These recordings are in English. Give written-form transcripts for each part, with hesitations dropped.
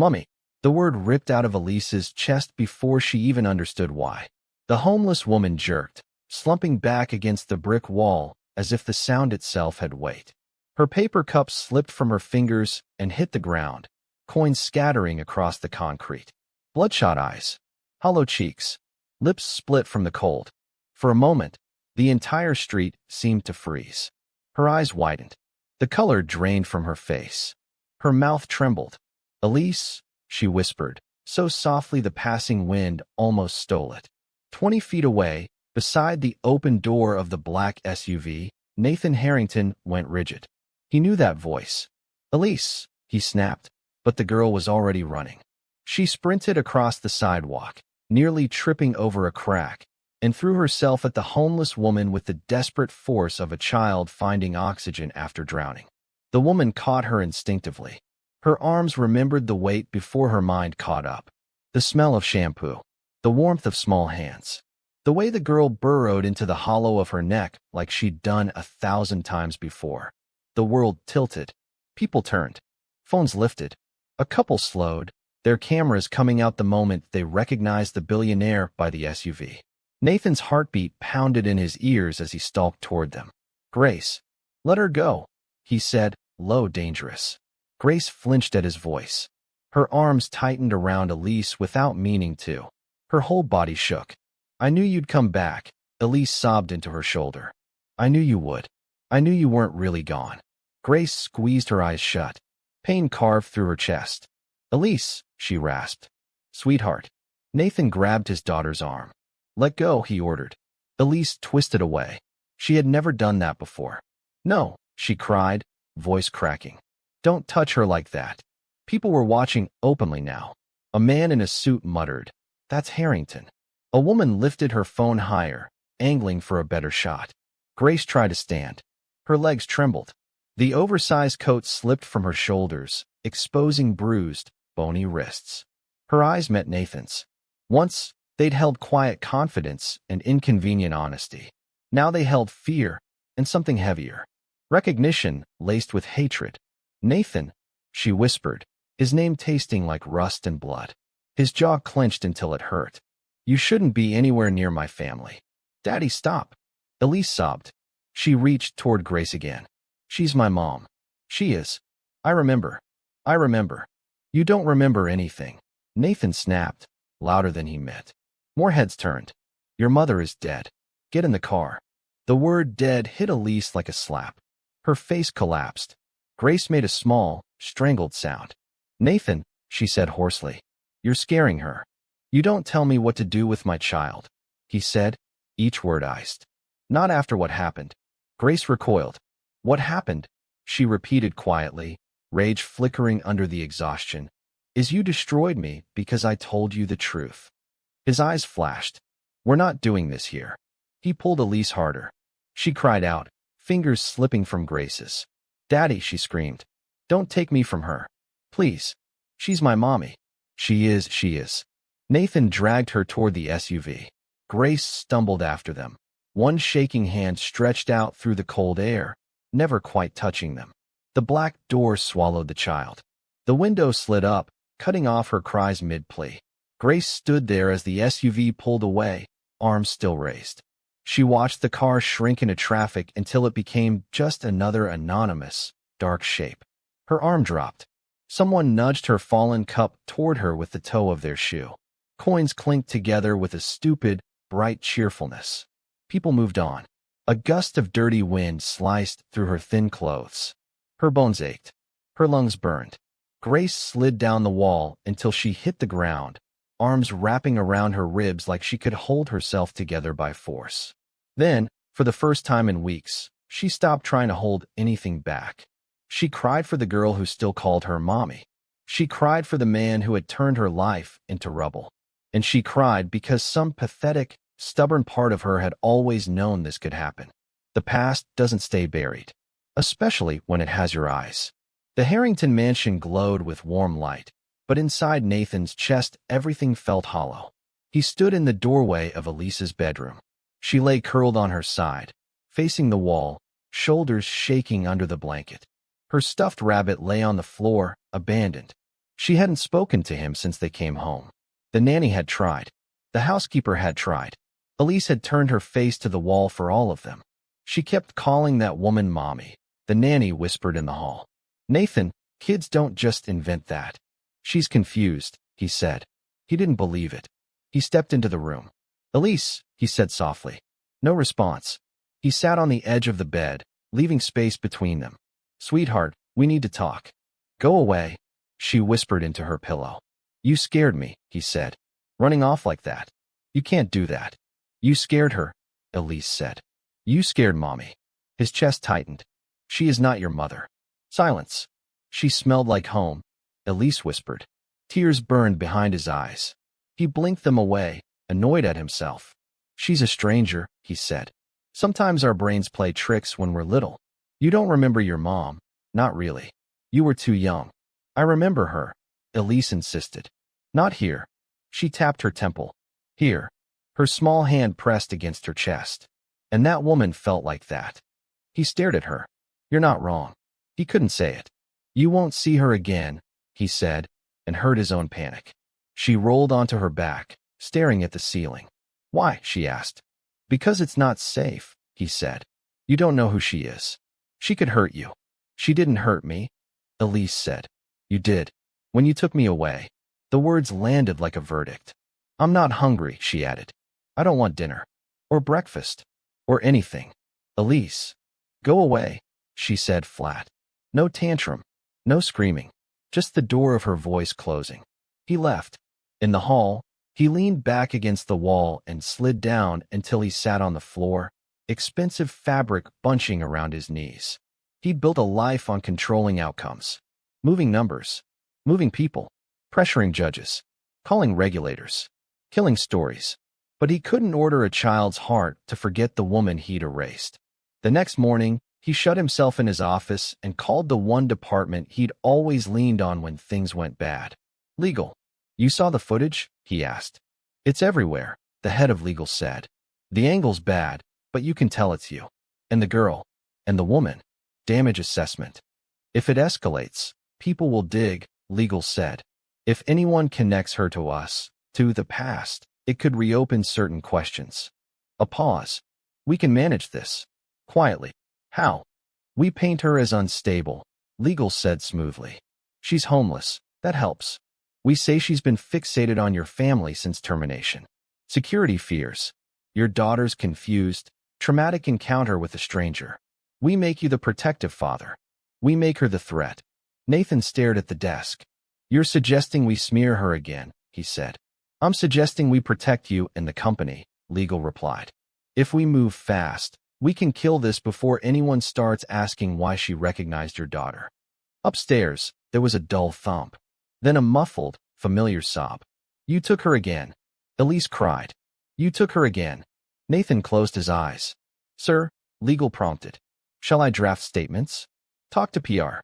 "Mummy." The word ripped out of Elise's chest before she even understood why. The homeless woman jerked, slumping back against the brick wall as if the sound itself had weight. Her paper cup slipped from her fingers and hit the ground, coins scattering across the concrete. Bloodshot eyes, hollow cheeks, lips split from the cold. For a moment, the entire street seemed to freeze. Her eyes widened. The color drained from her face. Her mouth trembled. "Elise," she whispered, so softly the passing wind almost stole it. 20 feet away, beside the open door of the black SUV, Nathan Harrington went rigid. He knew that voice. "Elise," he snapped, but the girl was already running. She sprinted across the sidewalk, nearly tripping over a crack, and threw herself at the homeless woman with the desperate force of a child finding oxygen after drowning. The woman caught her instinctively. Her arms remembered the weight before her mind caught up. The smell of shampoo. The warmth of small hands. The way the girl burrowed into the hollow of her neck like she'd done 1,000 times before. The world tilted. People turned. Phones lifted. A couple slowed, their cameras coming out the moment they recognized the billionaire by the SUV. Nathan's heartbeat pounded in his ears as he stalked toward them. "Grace, let her go," he said, low, dangerous. Grace flinched at his voice. Her arms tightened around Elise without meaning to. Her whole body shook. "I knew you'd come back," Elise sobbed into her shoulder. "I knew you would. I knew you weren't really gone." Grace squeezed her eyes shut. Pain carved through her chest. "Elise," she rasped. "Sweetheart." Nathan grabbed his daughter's arm. "Let go," he ordered. Elise twisted away. She had never done that before. "No," she cried, voice cracking. "Don't touch her like that." People were watching openly now. A man in a suit muttered, "That's Harrington." A woman lifted her phone higher, angling for a better shot. Grace tried to stand. Her legs trembled. The oversized coat slipped from her shoulders, exposing bruised, bony wrists. Her eyes met Nathan's. Once, they'd held quiet confidence and inconvenient honesty. Now they held fear and something heavier. Recognition laced with hatred. "Nathan," she whispered, his name tasting like rust and blood. His jaw clenched until it hurt. "You shouldn't be anywhere near my family." "Daddy, stop." Elise sobbed. She reached toward Grace again. "She's my mom." "She is. I remember. I remember." "You don't remember anything." Nathan snapped, louder than he meant. More heads turned. "Your mother is dead. Get in the car." The word dead hit Elise like a slap. Her face collapsed. Grace made a small, strangled sound. "Nathan," she said hoarsely, "you're scaring her." "You don't tell me what to do with my child," he said, each word iced. "Not after what happened." Grace recoiled. "What happened?" she repeated quietly, rage flickering under the exhaustion. "Is you destroyed me because I told you the truth." His eyes flashed. "We're not doing this here." He pulled Elise harder. She cried out, fingers slipping from Grace's. "Daddy," she screamed. "Don't take me from her. Please. She's my mommy." She is. Nathan dragged her toward the SUV. Grace stumbled after them. One shaking hand stretched out through the cold air, never quite touching them. The black door swallowed the child. The window slid up, cutting off her cries mid-plea. Grace stood there as the SUV pulled away, arms still raised. She watched the car shrink into traffic until it became just another anonymous, dark shape. Her arm dropped. Someone nudged her fallen cup toward her with the toe of their shoe. Coins clinked together with a stupid, bright cheerfulness. People moved on. A gust of dirty wind sliced through her thin clothes. Her bones ached. Her lungs burned. Grace slid down the wall until she hit the ground, arms wrapping around her ribs like she could hold herself together by force. Then, for the first time in weeks, she stopped trying to hold anything back. She cried for the girl who still called her mommy. She cried for the man who had turned her life into rubble. And she cried because some pathetic, stubborn part of her had always known this could happen. The past doesn't stay buried, especially when it has your eyes. The Harrington mansion glowed with warm light, but inside Nathan's chest everything felt hollow. He stood in the doorway of Elise's bedroom. She lay curled on her side, facing the wall, shoulders shaking under the blanket. Her stuffed rabbit lay on the floor, abandoned. She hadn't spoken to him since they came home. The nanny had tried. The housekeeper had tried. Elise had turned her face to the wall for all of them. She kept calling that woman Mommy. The nanny whispered in the hall. Nathan, kids don't just invent that. She's confused, he said. He didn't believe it. He stepped into the room. Elise, he said softly. No response. He sat on the edge of the bed, leaving space between them. Sweetheart, we need to talk. Go away, she whispered into her pillow. You scared me, he said. Running off like that. You can't do that. You scared her, Elise said. You scared Mommy. His chest tightened. She is not your mother. Silence. She smelled like home, Elise whispered. Tears burned behind his eyes. He blinked them away, annoyed at himself. She's a stranger, he said. Sometimes our brains play tricks when we're little. You don't remember your mom. Not really. You were too young. I remember her, Elise insisted. Not here. She tapped her temple. Here. Her small hand pressed against her chest. And that woman felt like that. He stared at her. You're not wrong. He couldn't say it. You won't see her again, he said, and heard his own panic. She rolled onto her back, staring at the ceiling. Why? She asked. Because it's not safe, he said. You don't know who she is. She could hurt you. She didn't hurt me, Elise said. You did. When you took me away. The words landed like a verdict. I'm not hungry, she added. I don't want dinner. Or breakfast. Or anything. Elise. Go away, she said flat. No tantrum. No screaming. Just the door of her voice closing. He left. In the hall, he leaned back against the wall and slid down until he sat on the floor, expensive fabric bunching around his knees. He'd built a life on controlling outcomes. Moving numbers. Moving people. Pressuring judges. Calling regulators. Killing stories. But he couldn't order a child's heart to forget the woman he'd erased. The next morning, he shut himself in his office and called the one department he'd always leaned on when things went bad. Legal. You saw the footage? He asked. It's everywhere, the head of legal said. The angle's bad, but you can tell it's you. And the girl. And the woman. Damage assessment. If it escalates, people will dig, legal said. If anyone connects her to us, to the past, it could reopen certain questions. A pause. We can manage this. Quietly. How? We paint her as unstable, legal said smoothly. She's homeless. That helps. We say she's been fixated on your family since termination. Security fears. Your daughter's confused, traumatic encounter with a stranger. We make you the protective father. We make her the threat. Nathan stared at the desk. You're suggesting we smear her again, he said. I'm suggesting we protect you and the company, legal replied. If we move fast, we can kill this before anyone starts asking why she recognized your daughter. Upstairs, there was a dull thump. Then a muffled, familiar sob. You took her again. Elise cried. You took her again. Nathan closed his eyes. Sir, legal prompted. Shall I draft statements? Talk to PR.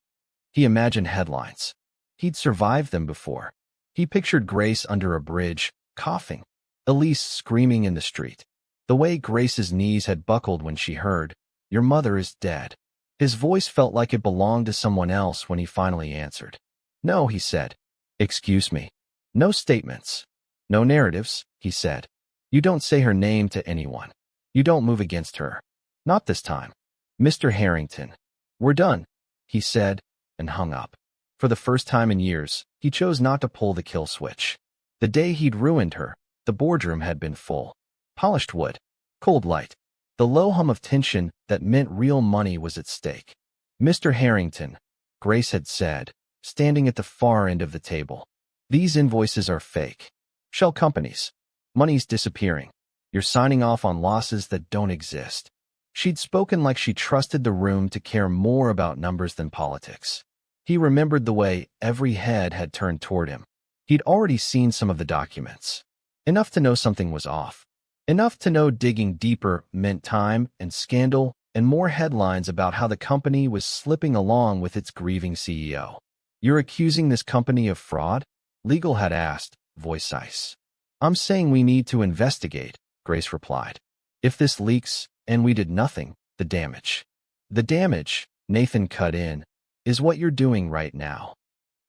He imagined headlines. He'd survived them before. He pictured Grace under a bridge, coughing. Elise screaming in the street. The way Grace's knees had buckled when she heard, Your mother is dead. His voice felt like it belonged to someone else when he finally answered. No, he said. Excuse me. No statements. No narratives, he said. You don't say her name to anyone. You don't move against her. Not this time. Mr. Harrington. We're done, he said, and hung up. For the first time in years, he chose not to pull the kill switch. The day he'd ruined her, the boardroom had been full. Polished wood. Cold light. The low hum of tension that meant real money was at stake. Mr. Harrington, Grace had said, standing at the far end of the table. These invoices are fake. Shell companies. Money's disappearing. You're signing off on losses that don't exist. She'd spoken like she trusted the room to care more about numbers than politics. He remembered the way every head had turned toward him. He'd already seen some of the documents. Enough to know something was off. Enough to know digging deeper meant time and scandal and more headlines about how the company was slipping along with its grieving CEO. You're accusing this company of fraud? Legal had asked, voice ice. I'm saying we need to investigate, Grace replied. If this leaks, and we did nothing, the damage. The damage, Nathan cut in, is what you're doing right now.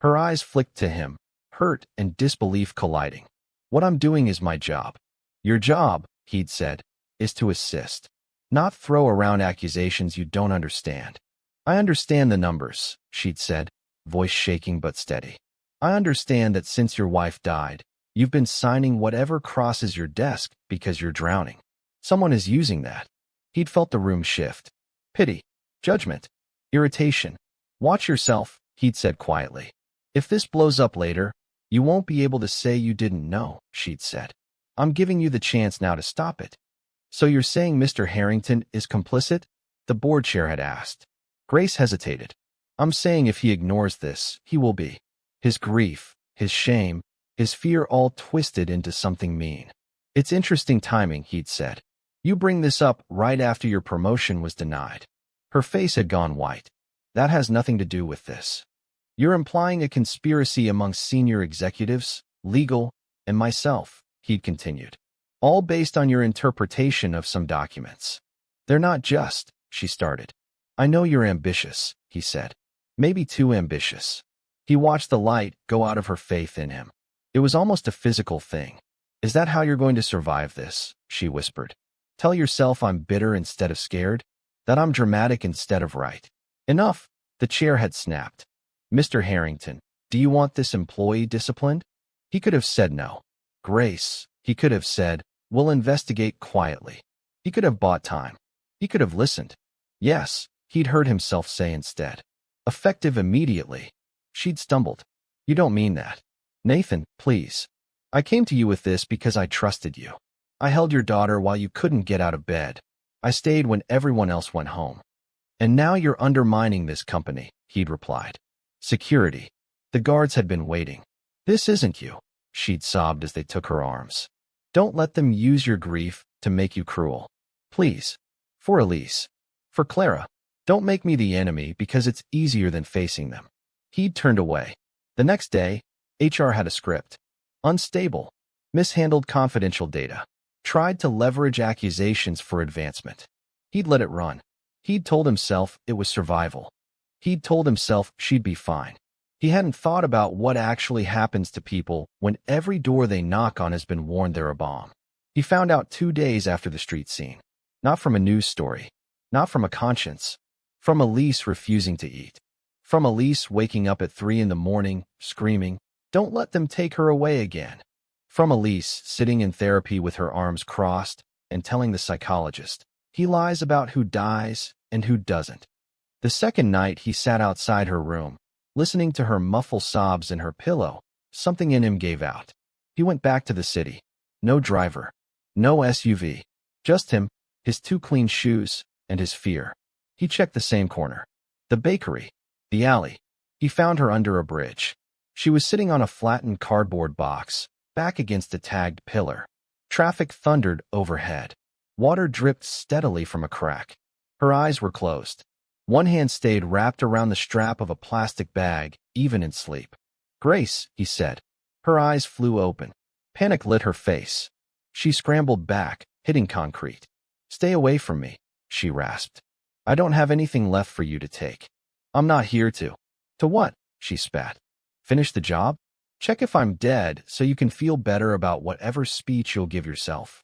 Her eyes flicked to him, hurt and disbelief colliding. What I'm doing is my job. Your job, he'd said, is to assist, not throw around accusations you don't understand. I understand the numbers, she'd said, voice shaking but steady. I understand that since your wife died, you've been signing whatever crosses your desk because you're drowning. Someone is using that. He'd felt the room shift. Pity, judgment, irritation. Watch yourself, he'd said quietly. If this blows up later, you won't be able to say you didn't know, she'd said. I'm giving you the chance now to stop it. So you're saying Mr. Harrington is complicit? The board chair had asked. Grace hesitated. I'm saying if he ignores this, he will be. His grief, his shame, his fear all twisted into something mean. It's interesting timing, he'd said. You bring this up right after your promotion was denied. Her face had gone white. That has nothing to do with this. You're implying a conspiracy amongst senior executives, legal, and myself, he'd continued. All based on your interpretation of some documents. They're not just, she started. I know you're ambitious, he said. Maybe too ambitious. He watched the light go out of her faith in him. It was almost a physical thing. Is that how you're going to survive this? She whispered. Tell yourself I'm bitter instead of scared? That I'm dramatic instead of right? Enough. The chair had snapped. Mr. Harrington, do you want this employee disciplined? He could have said no. Grace, he could have said, we'll investigate quietly. He could have bought time. He could have listened. Yes, he'd heard himself say instead. Effective immediately. She'd stumbled. You don't mean that. Nathan, please. I came to you with this because I trusted you. I held your daughter while you couldn't get out of bed. I stayed when everyone else went home. And now you're undermining this company, he'd replied. Security. The guards had been waiting. This isn't you, she'd sobbed as they took her arms. Don't let them use your grief to make you cruel. Please. For Elise. For Clara. Don't make me the enemy because it's easier than facing them. He'd turned away. The next day, HR had a script. Unstable. Mishandled confidential data. Tried to leverage accusations for advancement. He'd let it run. He'd told himself it was survival. He'd told himself she'd be fine. He hadn't thought about what actually happens to people when every door they knock on has been warned they're a bomb. He found out 2 days after the street scene. Not from a news story. Not from a conscience. From Elise refusing to eat. From Elise waking up at 3 in the morning, screaming, "Don't let them take her away again." From Elise sitting in therapy with her arms crossed and telling the psychologist, he lies about who dies and who doesn't. The second night he sat outside her room, listening to her muffled sobs in her pillow, something in him gave out. He went back to the city. No driver. No SUV. Just him, his 2 clean shoes, and his fear. He checked the same corner. The bakery. The alley. He found her under a bridge. She was sitting on a flattened cardboard box, back against a tagged pillar. Traffic thundered overhead. Water dripped steadily from a crack. Her eyes were closed. One hand stayed wrapped around the strap of a plastic bag, even in sleep. Grace, he said. Her eyes flew open. Panic lit her face. She scrambled back, hitting concrete. Stay away from me, she rasped. I don't have anything left for you to take. I'm not here to. To what? She spat. Finish the job? Check if I'm dead so you can feel better about whatever speech you'll give yourself.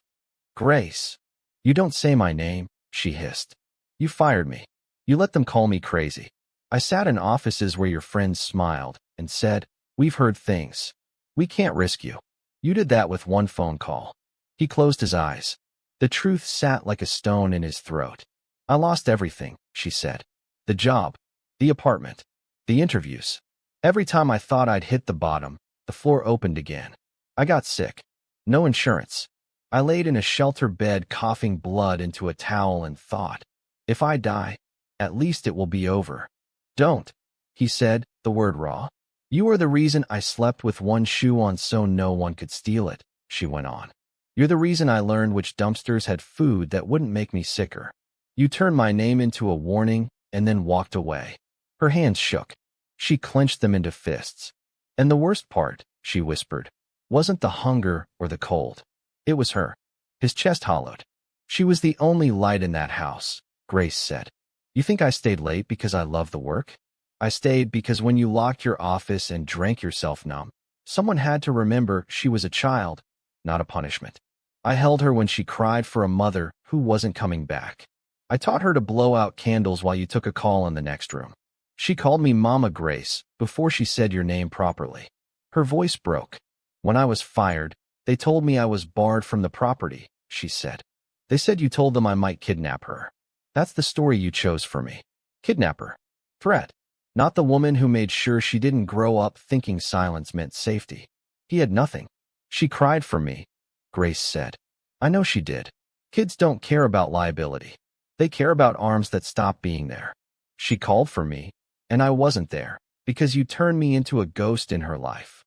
Grace. You don't say my name, she hissed. You fired me. You let them call me crazy. I sat in offices where your friends smiled and said, we've heard things. We can't risk you. You did that with 1 phone call. He closed his eyes. The truth sat like a stone in his throat. I lost everything, she said. The job. The apartment. The interviews. Every time I thought I'd hit the bottom, the floor opened again. I got sick. No insurance. I laid in a shelter bed coughing blood into a towel and thought, if I die, at least it will be over. Don't, he said, the word raw. You are the reason I slept with 1 shoe on so no one could steal it, she went on. You're the reason I learned which dumpsters had food that wouldn't make me sicker. You turned my name into a warning and then walked away. Her hands shook. She clenched them into fists. And the worst part, she whispered, wasn't the hunger or the cold. It was her. His chest hollowed. She was the only light in that house, Grace said. You think I stayed late because I love the work? I stayed because when you locked your office and drank yourself numb, someone had to remember she was a child, not a punishment. I held her when she cried for a mother who wasn't coming back. I taught her to blow out candles while you took a call in the next room. She called me Mama Grace before she said your name properly. Her voice broke. When I was fired, they told me I was barred from the property, she said. They said you told them I might kidnap her. That's the story you chose for me. Kidnapper. Threat. Not the woman who made sure she didn't grow up thinking silence meant safety. He had nothing. She cried for me, Grace said. I know she did. Kids don't care about liability. They care about arms that stop being there. She called for me, and I wasn't there, because you turned me into a ghost in her life.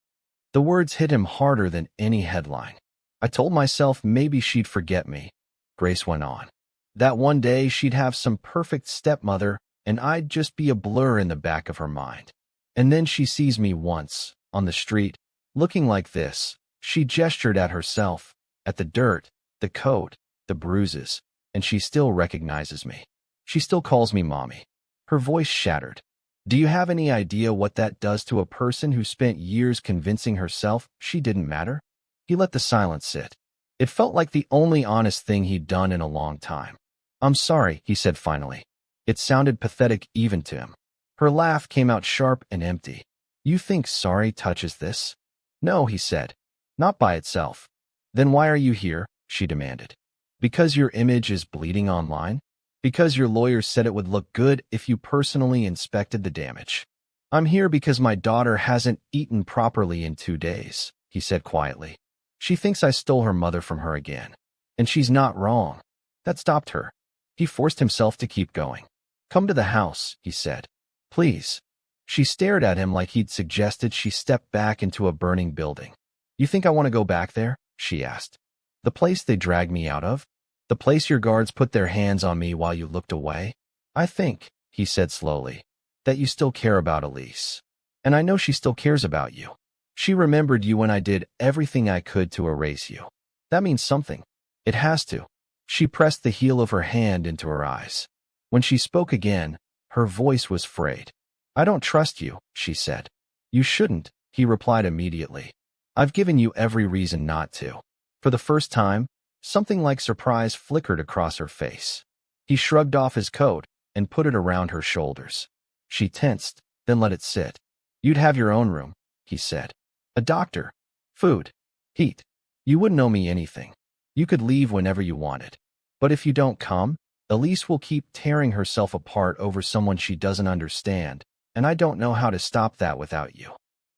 The words hit him harder than any headline. I told myself maybe she'd forget me, Grace went on. That one day she'd have some perfect stepmother, and I'd just be a blur in the back of her mind. And then she sees me once, on the street, looking like this. She gestured at herself, at the dirt, the coat, the bruises, and she still recognizes me. She still calls me Mommy. Her voice shattered. Do you have any idea what that does to a person who spent years convincing herself she didn't matter? He let the silence sit. It felt like the only honest thing he'd done in a long time. I'm sorry, he said finally. It sounded pathetic even to him. Her laugh came out sharp and empty. You think sorry touches this? No, he said. Not by itself. Then why are you here? She demanded. Because your image is bleeding online? Because your lawyer said it would look good if you personally inspected the damage. I'm here because my daughter hasn't eaten properly in 2 days, he said quietly. She thinks I stole her mother from her again. And she's not wrong. That stopped her. He forced himself to keep going. Come to the house, he said. Please. She stared at him like he'd suggested she step back into a burning building. You think I want to go back there? She asked. The place they dragged me out of? The place your guards put their hands on me while you looked away? I think, he said slowly, that you still care about Elise. And I know she still cares about you. She remembered you when I did everything I could to erase you. That means something. It has to. She pressed the heel of her hand into her eyes. When she spoke again, her voice was frayed. I don't trust you, she said. You shouldn't, he replied immediately. I've given you every reason not to. For the first time, something like surprise flickered across her face. He shrugged off his coat and put it around her shoulders. She tensed, then let it sit. You'd have your own room, he said. A doctor. Food. Heat. You wouldn't owe me anything. You could leave whenever you wanted. But if you don't come, Elise will keep tearing herself apart over someone she doesn't understand, and I don't know how to stop that without you.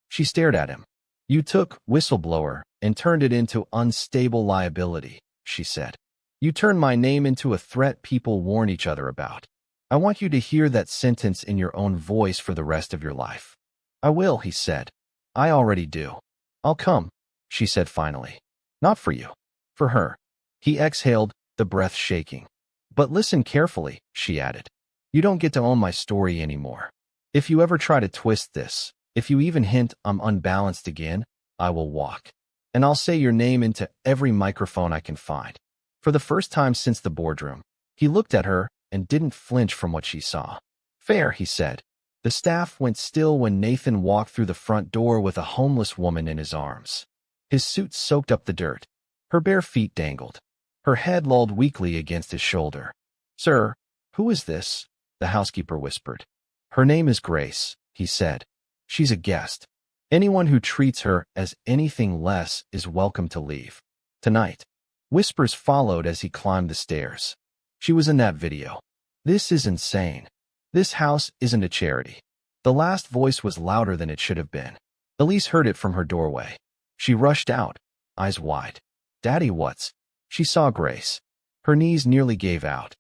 She stared at him. You took whistleblower and turned it into unstable liability, she said. You turned my name into a threat people warn each other about. I want you to hear that sentence in your own voice for the rest of your life. I will, he said. I already do. I'll come, she said finally. Not for you. For her. He exhaled, the breath shaking. But listen carefully, she added. You don't get to own my story anymore. If you ever try to twist this, if you even hint I'm unbalanced again, I will walk. And I'll say your name into every microphone I can find. For the first time since the boardroom, he looked at her and didn't flinch from what she saw. Fair, he said. The staff went still when Nathan walked through the front door with a homeless woman in his arms. His suit soaked up the dirt. Her bare feet dangled. Her head lolled weakly against his shoulder. Sir, who is this? The housekeeper whispered. Her name is Grace, he said. She's a guest. Anyone who treats her as anything less is welcome to leave. Tonight. Whispers followed as he climbed the stairs. She was in that video. This is insane. This house isn't a charity. The last voice was louder than it should have been. Elise heard it from her doorway. She rushed out, eyes wide. Daddy, what's? She saw Grace. Her knees nearly gave out.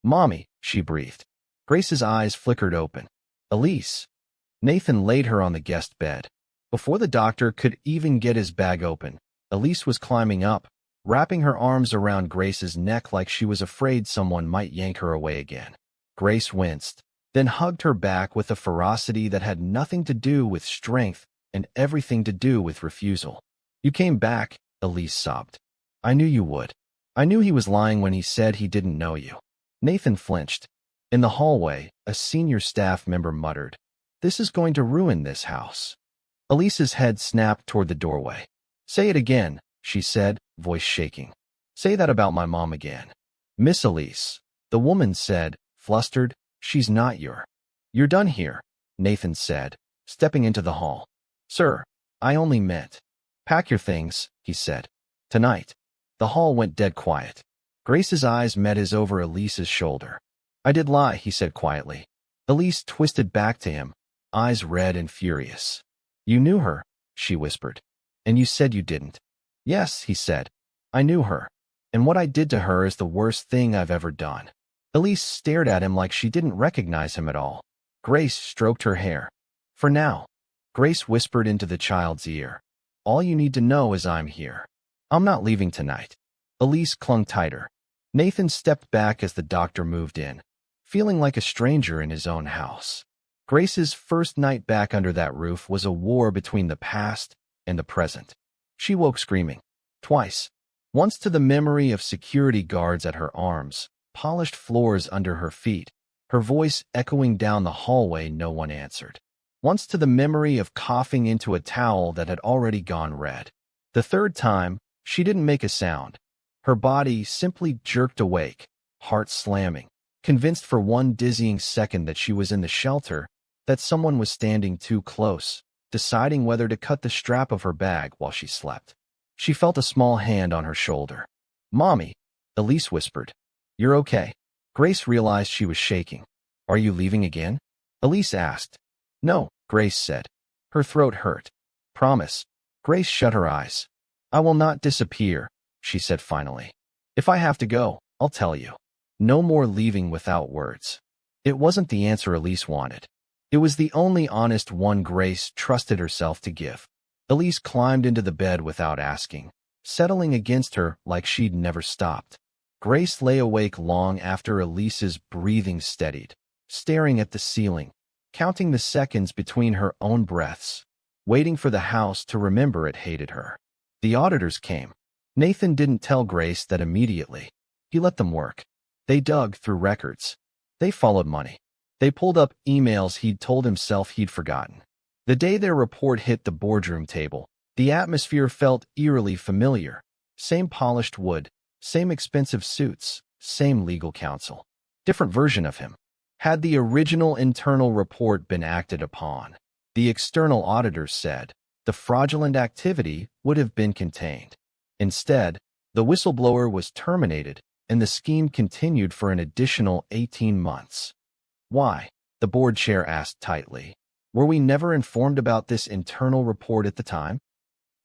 Mommy, she breathed. Grace's eyes flickered open. Elise. Nathan laid her on the guest bed. Before the doctor could even get his bag open, Elise was climbing up, wrapping her arms around Grace's neck like she was afraid someone might yank her away again. Grace winced, then hugged her back with a ferocity that had nothing to do with strength and everything to do with refusal. You came back, Elise sobbed. I knew you would. I knew he was lying when he said he didn't know you. Nathan flinched. In the hallway, a senior staff member muttered, This is going to ruin this house. Elise's head snapped toward the doorway. Say it again, she said, voice shaking. Say that about my mom again. Miss Elise, the woman said, flustered, she's not You're done here, Nathan said, stepping into the hall. Sir, I only meant. Pack your things, he said. Tonight. The hall went dead quiet. Grace's eyes met his over Elise's shoulder. I did lie, he said quietly. Elise twisted back to him, eyes red and furious. You knew her, she whispered. And you said you didn't. Yes, he said. I knew her. And what I did to her is the worst thing I've ever done. Elise stared at him like she didn't recognize him at all. Grace stroked her hair. For now. Grace whispered into the child's ear. All you need to know is I'm here. I'm not leaving tonight. Elise clung tighter. Nathan stepped back as the doctor moved in, feeling like a stranger in his own house. Grace's first night back under that roof was a war between the past and the present. She woke screaming. Twice. Once to the memory of security guards at her arms, polished floors under her feet, her voice echoing down the hallway no one answered. Once to the memory of coughing into a towel that had already gone red. The third time, she didn't make a sound. Her body simply jerked awake, heart slamming, convinced for one dizzying second that she was in the shelter, that someone was standing too close, deciding whether to cut the strap of her bag while she slept. She felt a small hand on her shoulder. Mommy, Elise whispered. You're okay. Grace realized she was shaking. Are you leaving again? Elise asked. No, Grace said. Her throat hurt. Promise. Grace shut her eyes. I will not disappear, she said finally. If I have to go, I'll tell you. No more leaving without words. It wasn't the answer Elise wanted. It was the only honest one Grace trusted herself to give. Elise climbed into the bed without asking, settling against her like she'd never stopped. Grace lay awake long after Elise's breathing steadied, staring at the ceiling, counting the seconds between her own breaths, waiting for the house to remember it hated her. The auditors came. Nathan didn't tell Grace that immediately. He let them work. They dug through records. They followed money. They pulled up emails he'd told himself he'd forgotten. The day their report hit the boardroom table, the atmosphere felt eerily familiar. Same polished wood, same expensive suits, same legal counsel. Different version of him. Had the original internal report been acted upon, the external auditors said, the fraudulent activity would have been contained. Instead, the whistleblower was terminated, and the scheme continued for an additional 18 months. Why? The board chair asked tightly. Were we never informed about this internal report at the time?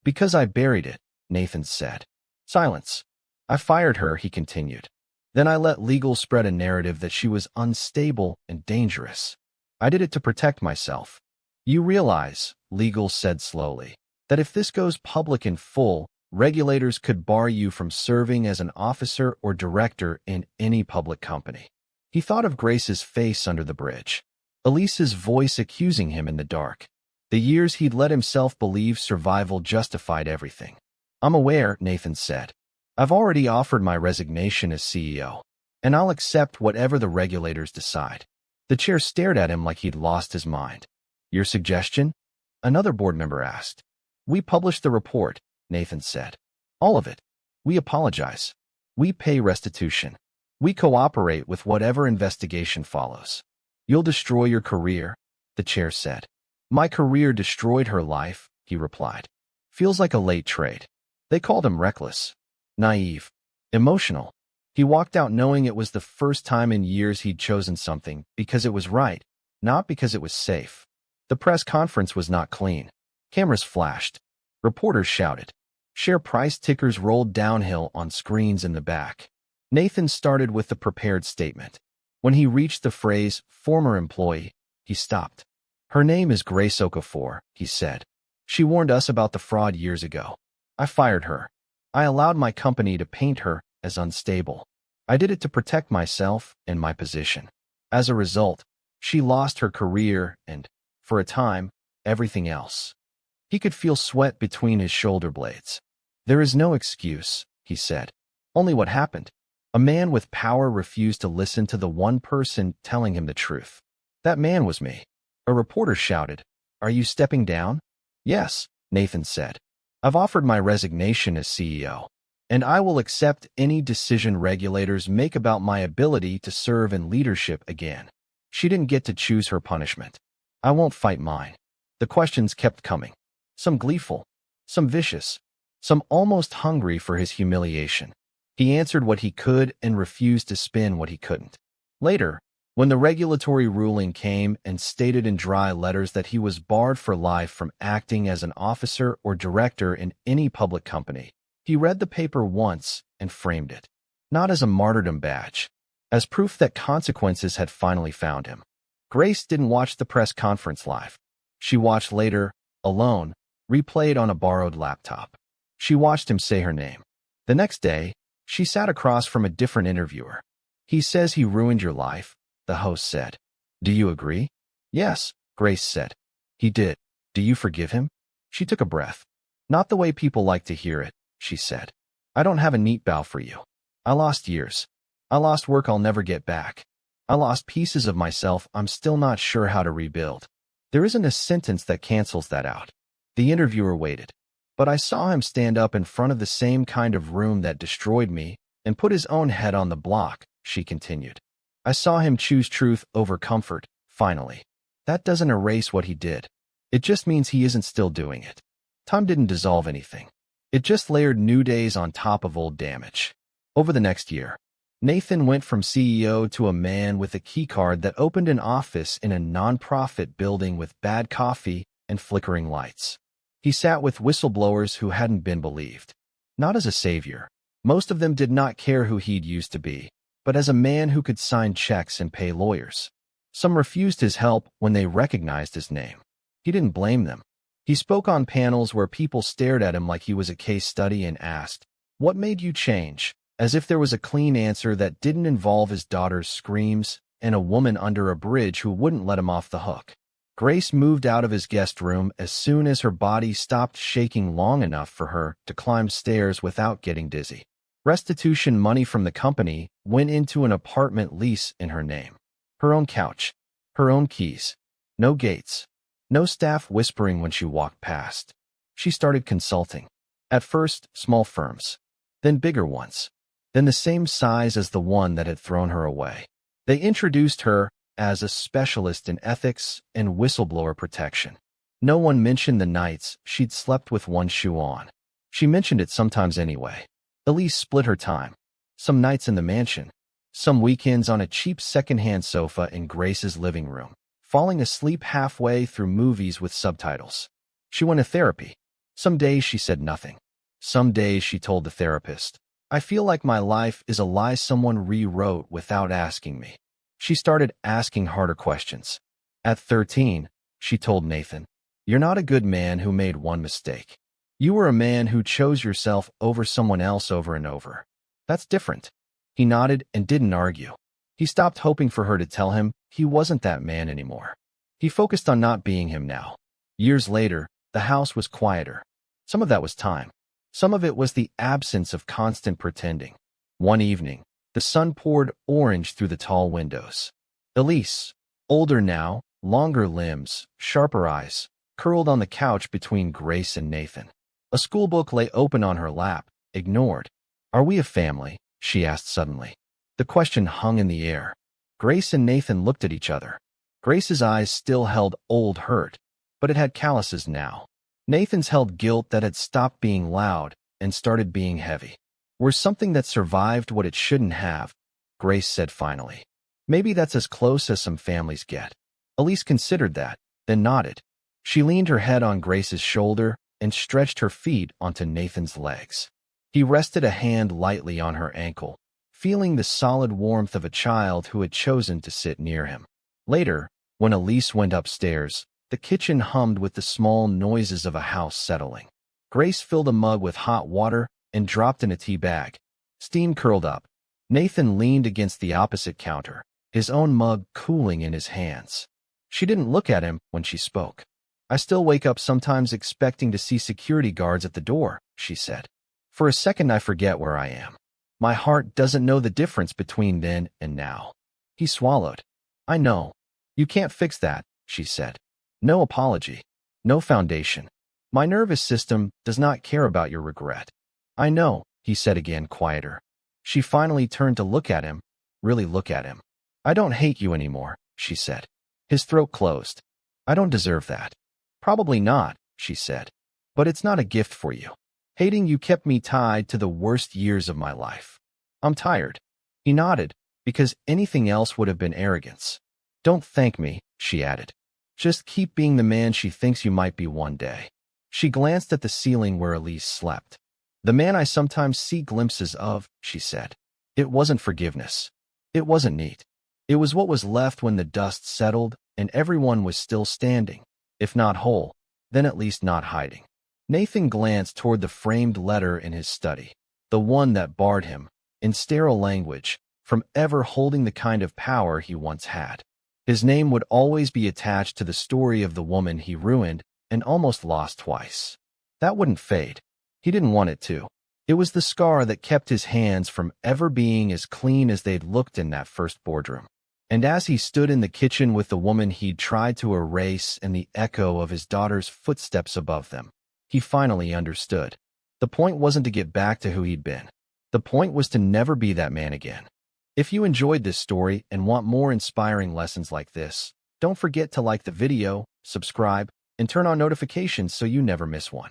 Because I buried it, Nathan said. Silence. I fired her, he continued. Then I let legal spread a narrative that she was unstable and dangerous. I did it to protect myself. You realize, legal said slowly, that if this goes public in full, regulators could bar you from serving as an officer or director in any public company. He thought of Grace's face under the bridge. Elise's voice accusing him in the dark. The years he'd let himself believe survival justified everything. I'm aware, Nathan said. I've already offered my resignation as CEO, and I'll accept whatever the regulators decide. The chair stared at him like he'd lost his mind. Your suggestion? Another board member asked. We published the report, Nathan said. All of it. We apologize. We pay restitution. We cooperate with whatever investigation follows. You'll destroy your career, the chair said. My career destroyed her life, he replied. Feels like a late trade. They called him reckless, naive, emotional. He walked out knowing it was the first time in years he'd chosen something because it was right, not because it was safe. The press conference was not clean. Cameras flashed. Reporters shouted. Share price tickers rolled downhill on screens in the back. Nathan started with the prepared statement. When he reached the phrase, former employee, he stopped. Her name is Grace Okafor, he said. She warned us about the fraud years ago. I fired her. I allowed my company to paint her as unstable. I did it to protect myself and my position. As a result, she lost her career and, for a time, everything else. He could feel sweat between his shoulder blades. There is no excuse, he said. Only what happened. A man with power refused to listen to the one person telling him the truth. That man was me. A reporter shouted, "Are you stepping down?" "Yes," Nathan said. "I've offered my resignation as CEO, and I will accept any decision regulators make about my ability to serve in leadership again." She didn't get to choose her punishment. "I won't fight mine." The questions kept coming. Some gleeful, some vicious, some almost hungry for his humiliation. He answered what he could and refused to spin what he couldn't. Later, when the regulatory ruling came and stated in dry letters that he was barred for life from acting as an officer or director in any public company, he read the paper once and framed it, not as a martyrdom badge, as proof that consequences had finally found him. Grace didn't watch the press conference live. She watched later, alone, replayed on a borrowed laptop. She watched him say her name. The next day, she sat across from a different interviewer. "He says he ruined your life," the host said. "Do you agree?" "Yes," Grace said. "He did. Do you forgive him?" She took a breath. "Not the way people like to hear it," she said. "I don't have a neat bow for you. I lost years. I lost work I'll never get back. I lost pieces of myself I'm still not sure how to rebuild. There isn't a sentence that cancels that out." The interviewer waited. "But I saw him stand up in front of the same kind of room that destroyed me and put his own head on the block," she continued. "I saw him choose truth over comfort, finally. That doesn't erase what he did. It just means he isn't still doing it. Time didn't dissolve anything. It just layered new days on top of old damage." Over the next year, Nathan went from CEO to a man with a keycard that opened an office in a nonprofit building with bad coffee and flickering lights. He sat with whistleblowers who hadn't been believed. Not as a savior. Most of them did not care who he'd used to be, but as a man who could sign checks and pay lawyers. Some refused his help when they recognized his name. He didn't blame them. He spoke on panels where people stared at him like he was a case study and asked, "What made you change?" as if there was a clean answer that didn't involve his daughter's screams and a woman under a bridge who wouldn't let him off the hook. Grace moved out of his guest room as soon as her body stopped shaking long enough for her to climb stairs without getting dizzy. Restitution money from the company went into an apartment lease in her name. Her own couch, her own keys, no gates, no staff whispering when she walked past. She started consulting. At first, small firms, then bigger ones, then the same size as the one that had thrown her away. They introduced her as a specialist in ethics and whistleblower protection. No one mentioned the nights she'd slept with one shoe on. She mentioned it sometimes anyway. Elise split her time. Some nights in the mansion, some weekends on a cheap secondhand sofa in Grace's living room, falling asleep halfway through movies with subtitles. She went to therapy. Some days she said nothing. Some days she told the therapist, "I feel like my life is a lie someone rewrote without asking me." She started asking harder questions. At 13, she told Nathan, "You're not a good man who made one mistake. You were a man who chose yourself over someone else over and over. That's different." He nodded and didn't argue. He stopped hoping for her to tell him he wasn't that man anymore. He focused on not being him now. Years later, the house was quieter. Some of that was time. Some of it was the absence of constant pretending. One evening, the sun poured orange through the tall windows. Elise, older now, longer limbs, sharper eyes, curled on the couch between Grace and Nathan. A schoolbook lay open on her lap, ignored. "Are we a family?" she asked suddenly. The question hung in the air. Grace and Nathan looked at each other. Grace's eyes still held old hurt, but it had calluses now. Nathan's held guilt that had stopped being loud and started being heavy. "We're something that survived what it shouldn't have," Grace said finally. "Maybe that's as close as some families get." Elise considered that, then nodded. She leaned her head on Grace's shoulder and stretched her feet onto Nathan's legs. He rested a hand lightly on her ankle, feeling the solid warmth of a child who had chosen to sit near him. Later, when Elise went upstairs, the kitchen hummed with the small noises of a house settling. Grace filled a mug with hot water and dropped in a tea bag. Steam curled up. Nathan leaned against the opposite counter, his own mug cooling in his hands. She didn't look at him when she spoke. "I still wake up sometimes expecting to see security guards at the door," she said. "For a second I forget where I am. My heart doesn't know the difference between then and now." He swallowed. "I know. You can't fix that," she said. No apology. No foundation. My nervous system does not care about your regret. I know, he said again, quieter. She finally turned to look at him, really look at him. I don't hate you anymore, she said. His throat closed. I don't deserve that. Probably not, she said. But it's not a gift for you. Hating you kept me tied to the worst years of my life. I'm tired. He nodded, because anything else would have been arrogance. Don't thank me, she added. Just keep being the man she thinks you might be one day. She glanced at the ceiling where Elise slept. The man I sometimes see glimpses of, she said. It wasn't forgiveness. It wasn't neat. It was what was left when the dust settled and everyone was still standing, if not whole, then at least not hiding. Nathan glanced toward the framed letter in his study, the one that barred him, in sterile language, from ever holding the kind of power he once had. His name would always be attached to the story of the woman he ruined and almost lost twice. That wouldn't fade. He didn't want it to. It was the scar that kept his hands from ever being as clean as they'd looked in that first boardroom. And as he stood in the kitchen with the woman he'd tried to erase and the echo of his daughter's footsteps above them, he finally understood. The point wasn't to get back to who he'd been. The point was to never be that man again. If you enjoyed this story and want more inspiring lessons like this, don't forget to like the video, subscribe, and turn on notifications so you never miss one.